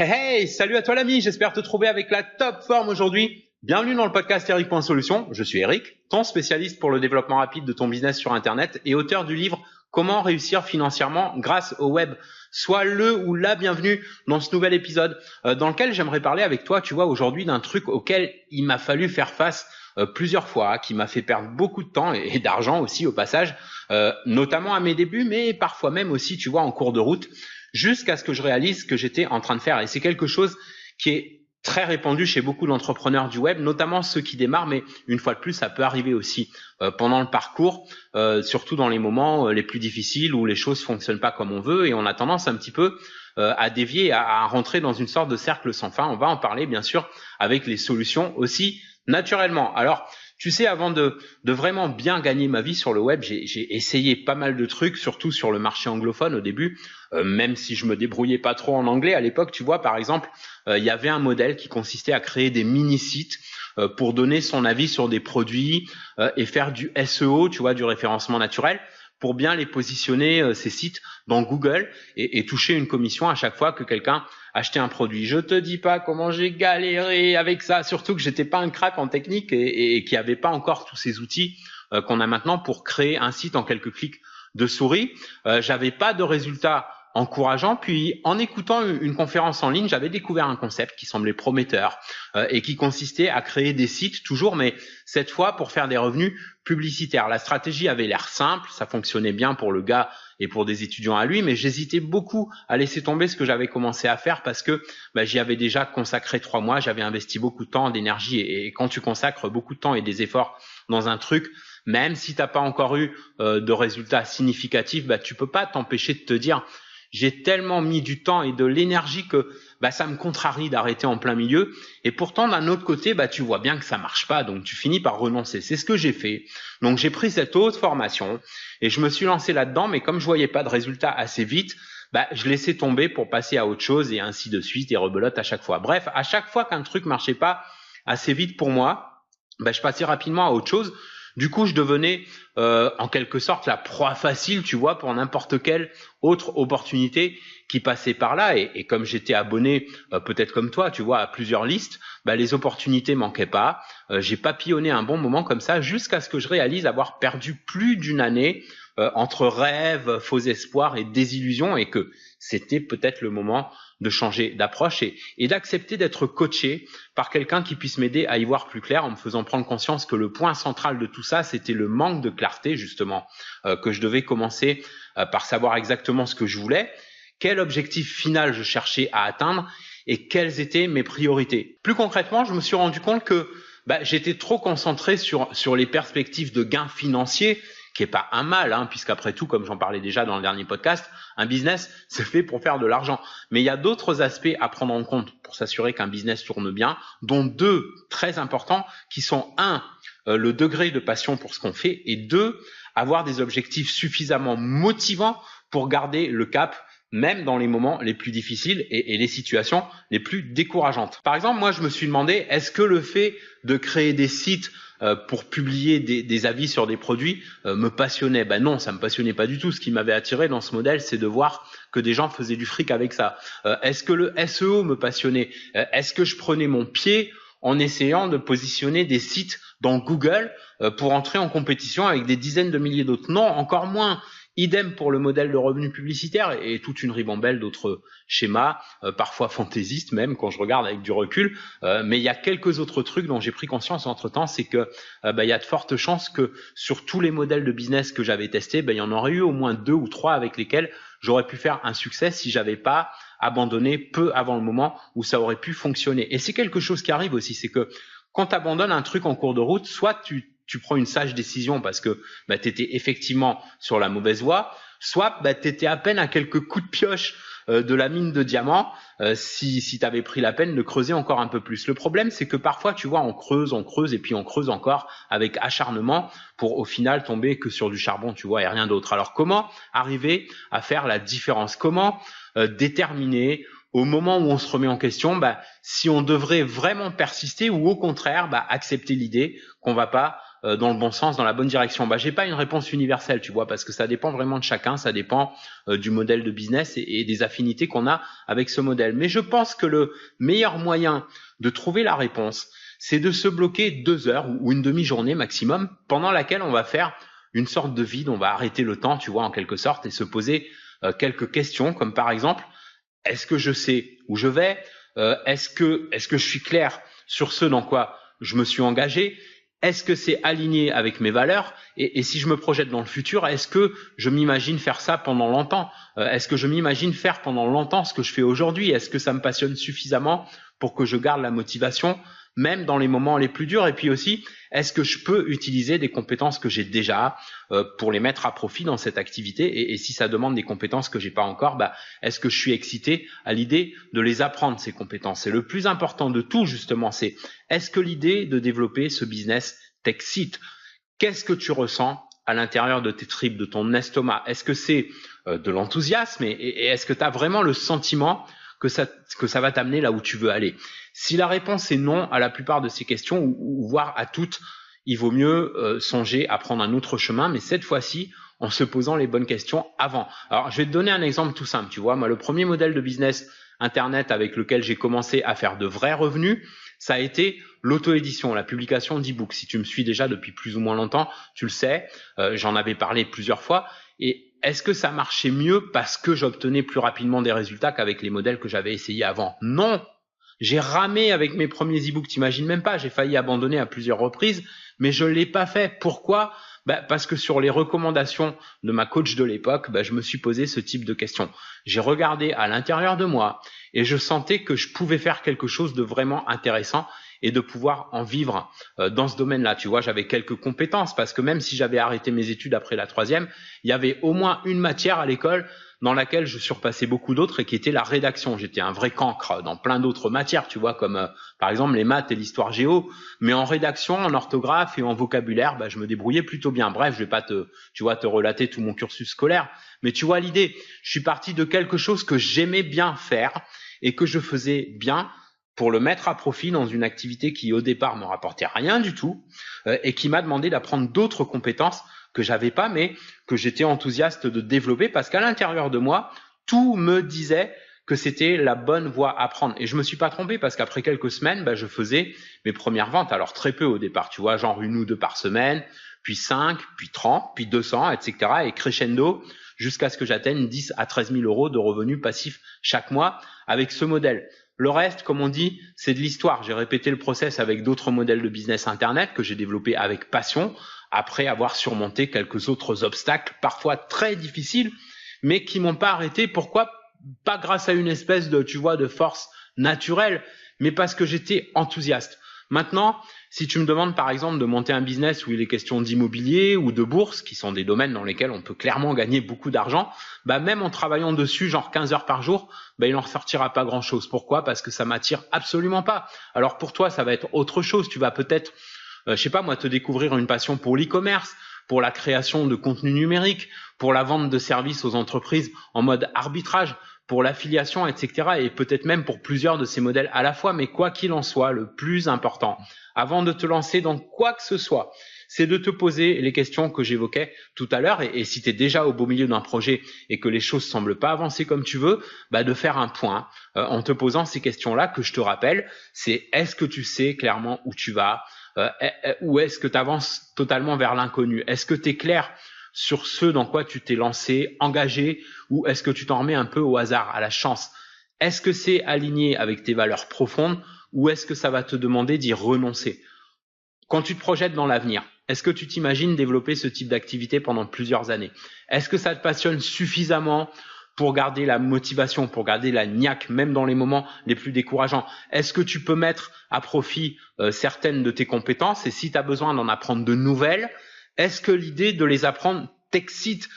Hey, hey, salut à toi l'ami, j'espère te trouver avec la top forme aujourd'hui. Bienvenue dans le podcast Eric.solution, je suis Eric, ton spécialiste pour le développement rapide de ton business sur Internet et auteur du livre Comment réussir financièrement grâce au web. Sois le ou la bienvenue dans ce nouvel épisode dans lequel j'aimerais parler avec toi, tu vois, aujourd'hui d'un truc auquel il m'a fallu faire face plusieurs fois, qui m'a fait perdre beaucoup de temps et d'argent aussi au passage, notamment à mes débuts, mais parfois même aussi, tu vois, en cours de route, jusqu'à ce que je réalise ce que j'étais en train de faire. Et c'est quelque chose qui est très répandu chez beaucoup d'entrepreneurs du web, notamment ceux qui démarrent, mais une fois de plus, ça peut arriver aussi pendant le parcours, surtout dans les moments les plus difficiles où les choses fonctionnent pas comme on veut et on a tendance un petit peu à dévier, à rentrer dans une sorte de cercle sans fin. On va en parler bien sûr avec les solutions aussi naturellement. Alors, tu sais, avant de vraiment bien gagner ma vie sur le web, j'ai essayé pas mal de trucs, surtout sur le marché anglophone au début, même si je me débrouillais pas trop en anglais à l'époque. Tu vois, par exemple, il y avait un modèle qui consistait à créer des mini-sites pour donner son avis sur des produits et faire du SEO, tu vois, du référencement naturel, pour bien les positionner, ces sites, dans Google et toucher une commission à chaque fois que quelqu'un achetait un produit. Je te dis pas comment j'ai galéré avec ça, surtout que j'étais pas un crack en technique et qu'il n'y avait pas encore tous ces outils qu'on a maintenant pour créer un site en quelques clics de souris. J'avais pas de résultats encourageants. Puis en écoutant une conférence en ligne, j'avais découvert un concept qui semblait prometteur et qui consistait à créer des sites toujours, mais cette fois pour faire des revenus publicitaires. La stratégie avait l'air simple, ça fonctionnait bien pour le gars et pour des étudiants à lui, mais j'hésitais beaucoup à laisser tomber ce que j'avais commencé à faire parce que j'y avais déjà consacré 3 mois, j'avais investi beaucoup de temps, d'énergie et quand tu consacres beaucoup de temps et des efforts dans un truc, même si t'as pas encore eu de résultats significatifs, tu peux pas t'empêcher de te dire j'ai tellement mis du temps et de l'énergie que ça me contrarie d'arrêter en plein milieu. Et pourtant, d'un autre côté, tu vois bien que ça marche pas, donc tu finis par renoncer. C'est ce que j'ai fait. Donc j'ai pris cette autre formation et je me suis lancé là-dedans, mais comme je voyais pas de résultats assez vite, je laissais tomber pour passer à autre chose et ainsi de suite et rebelote à chaque fois. Bref, à chaque fois qu'un truc marchait pas assez vite pour moi, je passais rapidement à autre chose. Du coup, je devenais en quelque sorte la proie facile, tu vois, pour n'importe quelle autre opportunité qui passait par là. Et comme j'étais abonné, peut-être comme toi, tu vois, à plusieurs listes, les opportunités manquaient pas. J'ai papillonné un bon moment comme ça jusqu'à ce que je réalise avoir perdu plus d'une année entre rêves, faux espoirs et désillusions et que c'était peut-être le moment de changer d'approche et d'accepter d'être coaché par quelqu'un qui puisse m'aider à y voir plus clair en me faisant prendre conscience que le point central de tout ça, c'était le manque de clarté justement, que je devais commencer par savoir exactement ce que je voulais, quel objectif final je cherchais à atteindre et quelles étaient mes priorités. Plus concrètement, je me suis rendu compte que j'étais trop concentré sur les perspectives de gains financiers, qui est pas un mal, puisqu'après tout, comme j'en parlais déjà dans le dernier podcast, un business, c'est fait pour faire de l'argent. Mais il y a d'autres aspects à prendre en compte pour s'assurer qu'un business tourne bien, dont 2 très importants, qui sont 1, le degré de passion pour ce qu'on fait, et 2, avoir des objectifs suffisamment motivants pour garder le cap, même dans les moments les plus difficiles et les situations les plus décourageantes. Par exemple, moi, je me suis demandé, est-ce que le fait de créer des sites pour publier des avis sur des produits me passionnait? Non, ça me passionnait pas du tout. Ce qui m'avait attiré dans ce modèle, c'est de voir que des gens faisaient du fric avec ça. Est-ce que le SEO me passionnait? Est-ce que je prenais mon pied en essayant de positionner des sites dans Google pour entrer en compétition avec des dizaines de milliers d'autres? Non, encore moins. Idem pour le modèle de revenu publicitaire et toute une ribambelle d'autres schémas, parfois fantaisistes même quand je regarde avec du recul. Mais il y a quelques autres trucs dont j'ai pris conscience entre-temps, c'est que il y a de fortes chances que sur tous les modèles de business que j'avais testés, il y en aurait eu au moins 2 ou 3 avec lesquels j'aurais pu faire un succès si j'avais pas abandonné peu avant le moment où ça aurait pu fonctionner. Et c'est quelque chose qui arrive aussi, c'est que quand tu abandonnes un truc en cours de route, soit tu prends une sage décision parce que tu étais effectivement sur la mauvaise voie, soit tu étais à peine à quelques coups de pioche de la mine de diamants si tu avais pris la peine de creuser encore un peu plus. Le problème, c'est que parfois, tu vois, on creuse et puis on creuse encore avec acharnement pour au final tomber que sur du charbon, tu vois, et rien d'autre. Alors comment arriver à faire la différence? Comment déterminer au moment où on se remet en question, si on devrait vraiment persister ou au contraire accepter l'idée qu'on va pas dans le bon sens, dans la bonne direction? J'ai pas une réponse universelle, tu vois, parce que ça dépend vraiment de chacun, ça dépend du modèle de business et des affinités qu'on a avec ce modèle. Mais je pense que le meilleur moyen de trouver la réponse, c'est de se bloquer 2 heures ou une demi-journée maximum, pendant laquelle on va faire une sorte de vide, on va arrêter le temps, tu vois, en quelque sorte, et se poser quelques questions, comme par exemple, est-ce que je sais où je vais? Est-ce que je suis clair sur ce dans quoi je me suis engagé? Est-ce que c'est aligné avec mes valeurs? Et si je me projette dans le futur, est-ce que je m'imagine faire ça pendant longtemps? Est-ce que je m'imagine faire pendant longtemps ce que je fais aujourd'hui? Est-ce que ça me passionne suffisamment pour que je garde la motivation, même dans les moments les plus durs? Et puis aussi, est-ce que je peux utiliser des compétences que j'ai déjà pour les mettre à profit dans cette activité? Et si ça demande des compétences que j'ai pas encore, est-ce que je suis excité à l'idée de les apprendre, ces compétences? Et le plus important de tout, justement, c'est est-ce que l'idée de développer ce business t'excite? Qu'est-ce que tu ressens à l'intérieur de tes tripes, de ton estomac? Est-ce que c'est de l'enthousiasme et est-ce que tu as vraiment le sentiment que ça va t'amener là où tu veux aller? Si la réponse est non à la plupart de ces questions, ou voire à toutes, il vaut mieux songer à prendre un autre chemin, mais cette fois-ci en se posant les bonnes questions avant. Alors, je vais te donner un exemple tout simple. Tu vois, moi, le premier modèle de business Internet avec lequel j'ai commencé à faire de vrais revenus, ça a été l'auto-édition, la publication d'e-books. Si tu me suis déjà depuis plus ou moins longtemps, tu le sais, j'en avais parlé plusieurs fois. Et est-ce que ça marchait mieux parce que j'obtenais plus rapidement des résultats qu'avec les modèles que j'avais essayés avant? Non. J'ai ramé avec mes premiers e-books, t'imagines même pas, j'ai failli abandonner à plusieurs reprises, mais je l'ai pas fait. Pourquoi? Parce que sur les recommandations de ma coach de l'époque, je me suis posé ce type de questions. J'ai regardé à l'intérieur de moi et je sentais que je pouvais faire quelque chose de vraiment intéressant et de pouvoir en vivre dans ce domaine-là. Tu vois, j'avais quelques compétences parce que même si j'avais arrêté mes études après la 3e, il y avait au moins une matière à l'école dans laquelle je surpassais beaucoup d'autres et qui était la rédaction. J'étais un vrai cancre dans plein d'autres matières, tu vois, comme par exemple les maths et l'histoire géo, mais en rédaction, en orthographe et en vocabulaire, je me débrouillais plutôt bien. Bref, je vais pas te relater tout mon cursus scolaire, mais tu vois l'idée. Je suis parti de quelque chose que j'aimais bien faire et que je faisais bien pour le mettre à profit dans une activité qui au départ me rapportait rien du tout et qui m'a demandé d'apprendre d'autres compétences que j'avais pas, mais que j'étais enthousiaste de développer parce qu'à l'intérieur de moi, tout me disait que c'était la bonne voie à prendre. Et je me suis pas trompé parce qu'après quelques semaines, je faisais mes premières ventes. Alors très peu au départ, tu vois, genre 1 ou 2 par semaine, puis 5, puis 30, puis 200, etc. Et crescendo jusqu'à ce que j'atteigne 10 à 13 000 euros de revenus passifs chaque mois avec ce modèle. Le reste, comme on dit, c'est de l'histoire. J'ai répété le process avec d'autres modèles de business Internet que j'ai développés avec passion, après avoir surmonté quelques autres obstacles, parfois très difficiles, mais qui m'ont pas arrêté. Pourquoi? Pas grâce à une espèce de, tu vois, de force naturelle, mais parce que j'étais enthousiaste. Maintenant, si tu me demandes par exemple de monter un business où il est question d'immobilier ou de bourse, qui sont des domaines dans lesquels on peut clairement gagner beaucoup d'argent, même en travaillant dessus genre 15 heures par jour, il en ressortira pas grand chose. Pourquoi? Parce que ça m'attire absolument pas. Alors pour toi, ça va être autre chose. Tu vas peut-être, je sais pas moi, te découvrir une passion pour l'e-commerce, pour la création de contenu numérique, pour la vente de services aux entreprises en mode arbitrage, pour l'affiliation, etc. et peut-être même pour plusieurs de ces modèles à la fois. Mais quoi qu'il en soit, le plus important, avant de te lancer dans quoi que ce soit, c'est de te poser les questions que j'évoquais tout à l'heure. Et si tu es déjà au beau milieu d'un projet et que les choses semblent pas avancer comme tu veux, de faire un point en te posant ces questions-là que je te rappelle. C'est est-ce que tu sais clairement où tu vas ou est-ce que tu avances totalement vers l'inconnu? Est-ce que tu es clair sur ce dans quoi tu t'es lancé, engagé, ou est-ce que tu t'en remets un peu au hasard, à la chance? Est-ce que c'est aligné avec tes valeurs profondes ou est-ce que ça va te demander d'y renoncer? Quand tu te projettes dans l'avenir, est-ce que tu t'imagines développer ce type d'activité pendant plusieurs années? Est-ce que ça te passionne suffisamment pour garder la motivation, pour garder la niaque, même dans les moments les plus décourageants? Est-ce que tu peux mettre à profit certaines de tes compétences et si tu as besoin d'en apprendre de nouvelles, est-ce que l'idée de les apprendre t'excite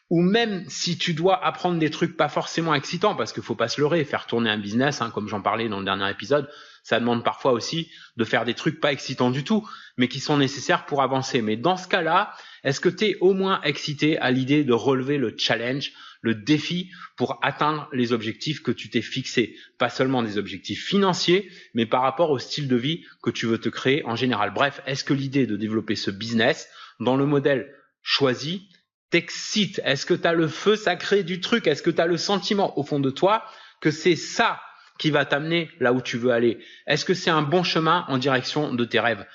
ou même si tu dois apprendre des trucs pas forcément excitants, parce qu'il faut pas se leurrer, faire tourner un business, hein, comme j'en parlais dans le dernier épisode, ça demande parfois aussi de faire des trucs pas excitants du tout, mais qui sont nécessaires pour avancer. Mais dans ce cas-là, est-ce que tu es au moins excité à l'idée de relever le challenge, le défi pour atteindre les objectifs que tu t'es fixés? Pas seulement des objectifs financiers, mais par rapport au style de vie que tu veux te créer en général. Bref, est-ce que l'idée de développer ce business dans le modèle choisi t'excite? Est-ce que tu as le feu sacré du truc? Est-ce que tu as le sentiment au fond de toi que c'est ça qui va t'amener là où tu veux aller? Est-ce que c'est un bon chemin en direction de tes rêves?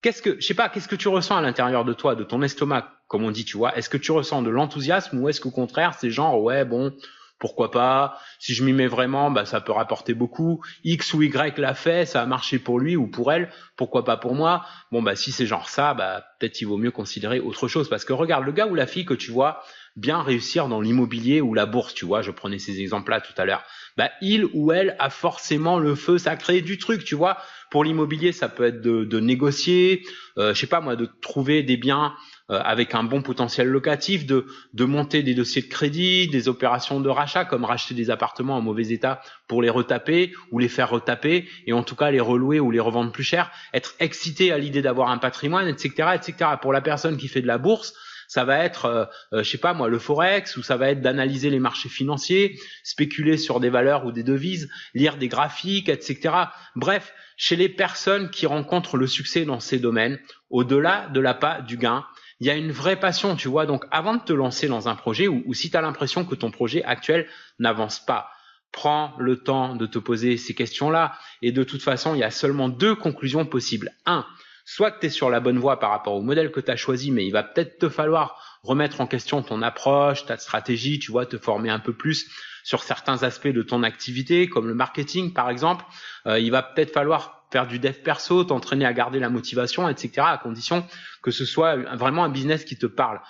Qu'est-ce que tu ressens à l'intérieur de toi, de ton estomac, comme on dit, tu vois? Est-ce que tu ressens de l'enthousiasme ou est-ce qu'au contraire, c'est genre, ouais, bon, pourquoi pas? Si je m'y mets vraiment, bah, ça peut rapporter beaucoup. X ou Y l'a fait, ça a marché pour lui ou pour elle. Pourquoi pas pour moi? Bon, bah, si c'est genre ça, bah, peut-être il vaut mieux considérer autre chose. Parce que regarde, le gars ou la fille que tu vois bien réussir dans l'immobilier ou la bourse, tu vois, je prenais ces exemples-là tout à l'heure. Bah, il ou elle a forcément le feu sacré du truc, tu vois. Pour l'immobilier, ça peut être de négocier, je sais pas moi, de trouver des biens avec un bon potentiel locatif, de monter des dossiers de crédit, des opérations de rachat, comme racheter des appartements en mauvais état pour les retaper ou les faire retaper, et en tout cas les relouer ou les revendre plus cher, être excité à l'idée d'avoir un patrimoine, etc., etc. Pour la personne qui fait de la bourse, ça va être, je sais pas moi, le forex, ou ça va être d'analyser les marchés financiers, spéculer sur des valeurs ou des devises, lire des graphiques, etc. Bref, chez les personnes qui rencontrent le succès dans ces domaines, au-delà de l'appât du gain, il y a une vraie passion, tu vois. Donc, avant de te lancer dans un projet, ou si tu as l'impression que ton projet actuel n'avance pas, prends le temps de te poser ces questions-là. Et de toute façon, il y a seulement deux conclusions possibles. Un, soit que tu es sur la bonne voie par rapport au modèle que tu as choisi, mais il va peut-être te falloir remettre en question ton approche, ta stratégie, tu vois, te former un peu plus sur certains aspects de ton activité, comme le marketing par exemple. Il va peut-être falloir faire du dev perso, t'entraîner à garder la motivation, etc., à condition que ce soit vraiment un business qui te parle.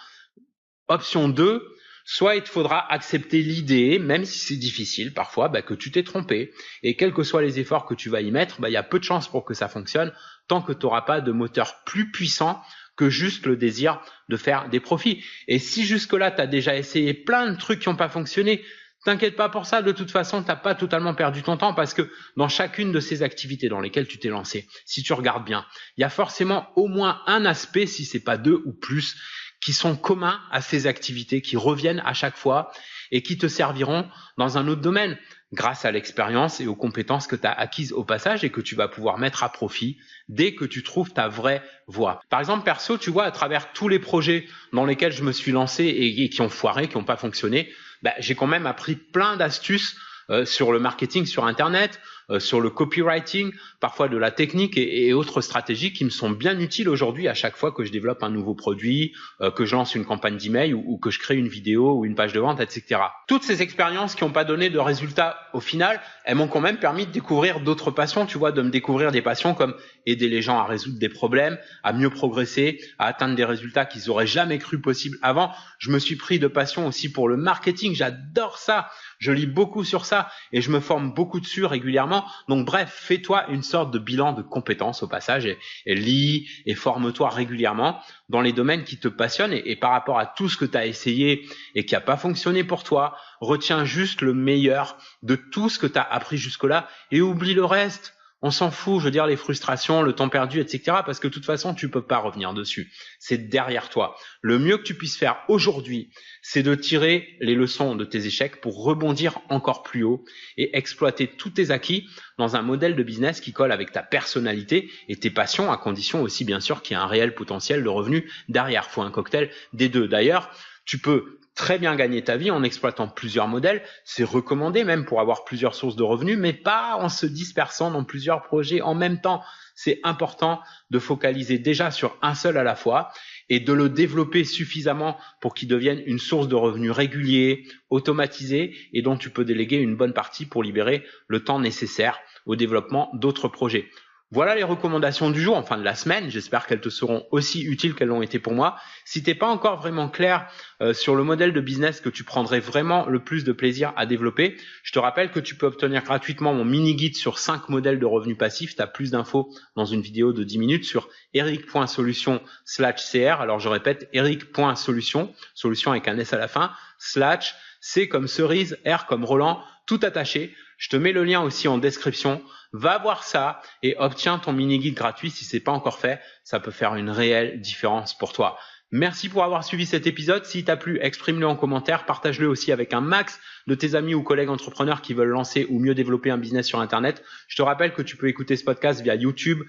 Option 2, soit il te faudra accepter l'idée, même si c'est difficile parfois, bah, que tu t'es trompé. Et quels que soient les efforts que tu vas y mettre, bah, il y a peu de chances pour que ça fonctionne tant que tu n'auras pas de moteur plus puissant que juste le désir de faire des profits. Et si jusque-là, tu as déjà essayé plein de trucs qui n'ont pas fonctionné, t'inquiète pas pour ça, de toute façon, t'as pas totalement perdu ton temps parce que dans chacune de ces activités dans lesquelles tu t'es lancé, si tu regardes bien, il y a forcément au moins un aspect, si c'est pas deux ou plus, qui sont communs à ces activités, qui reviennent à chaque fois et qui te serviront dans un autre domaine grâce à l'expérience et aux compétences que tu as acquises au passage et que tu vas pouvoir mettre à profit dès que tu trouves ta vraie voie. Par exemple, perso, tu vois, à travers tous les projets dans lesquels je me suis lancé et qui ont foiré, qui n'ont pas fonctionné, j'ai quand même appris plein d'astuces sur le marketing sur Internet, sur le copywriting, parfois de la technique et autres stratégies qui me sont bien utiles aujourd'hui à chaque fois que je développe un nouveau produit, que je lance une campagne d'email ou que je crée une vidéo ou une page de vente, etc. Toutes ces expériences qui n'ont pas donné de résultats au final, elles m'ont quand même permis de découvrir d'autres passions, tu vois, de me découvrir des passions comme aider les gens à résoudre des problèmes, à mieux progresser, à atteindre des résultats qu'ils n'auraient jamais cru possible avant. Je me suis pris de passion aussi pour le marketing, j'adore ça. Je lis beaucoup sur ça et je me forme beaucoup dessus régulièrement. Donc bref, fais-toi une sorte de bilan de compétences au passage et lis et forme-toi régulièrement dans les domaines qui te passionnent et par rapport à tout ce que tu as essayé et qui n'a pas fonctionné pour toi, retiens juste le meilleur de tout ce que tu as appris jusque-là et oublie le reste. On s'en fout, je veux dire, les frustrations, le temps perdu, etc. parce que de toute façon, tu peux pas revenir dessus. C'est derrière toi. Le mieux que tu puisses faire aujourd'hui, c'est de tirer les leçons de tes échecs pour rebondir encore plus haut et exploiter tous tes acquis dans un modèle de business qui colle avec ta personnalité et tes passions, à condition aussi, bien sûr, qu'il y ait un réel potentiel de revenus derrière. Faut un cocktail des deux. D'ailleurs, tu peux très bien gagner ta vie en exploitant plusieurs modèles. C'est recommandé même pour avoir plusieurs sources de revenus, mais pas en se dispersant dans plusieurs projets en même temps. C'est important de focaliser déjà sur un seul à la fois et de le développer suffisamment pour qu'il devienne une source de revenus régulier, automatisé et dont tu peux déléguer une bonne partie pour libérer le temps nécessaire au développement d'autres projets. Voilà les recommandations du jour, enfin de la semaine. J'espère qu'elles te seront aussi utiles qu'elles l'ont été pour moi. Si t'es pas encore vraiment clair sur le modèle de business que tu prendrais vraiment le plus de plaisir à développer, je te rappelle que tu peux obtenir gratuitement mon mini guide sur 5 modèles de revenus passifs. Tu as plus d'infos dans une vidéo de 10 minutes sur eric.solution/cr. Alors je répète, eric.solution, solution avec un S à la fin, / C comme cerise, R comme Roland, tout attaché. Je te mets le lien aussi en description. Va voir ça et obtiens ton mini-guide gratuit si c'est pas encore fait. Ça peut faire une réelle différence pour toi. Merci pour avoir suivi cet épisode. S'il t'a plu, exprime-le en commentaire. Partage-le aussi avec un max de tes amis ou collègues entrepreneurs qui veulent lancer ou mieux développer un business sur Internet. Je te rappelle que tu peux écouter ce podcast via YouTube,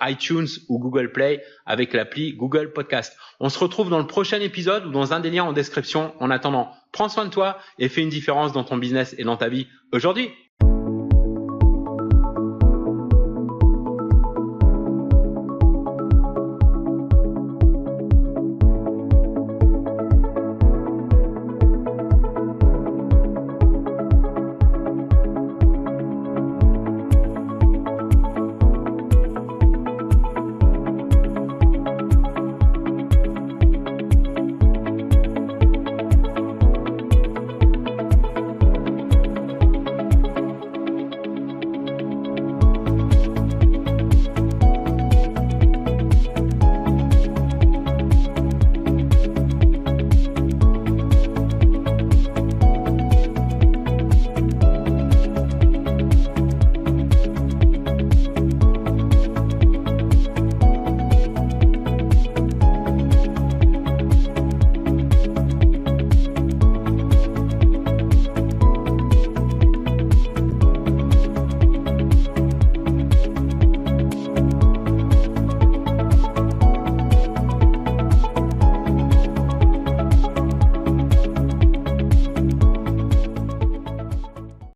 iTunes ou Google Play avec l'appli Google Podcast. On se retrouve dans le prochain épisode ou dans un des liens en description. En attendant, prends soin de toi et fais une différence dans ton business et dans ta vie aujourd'hui.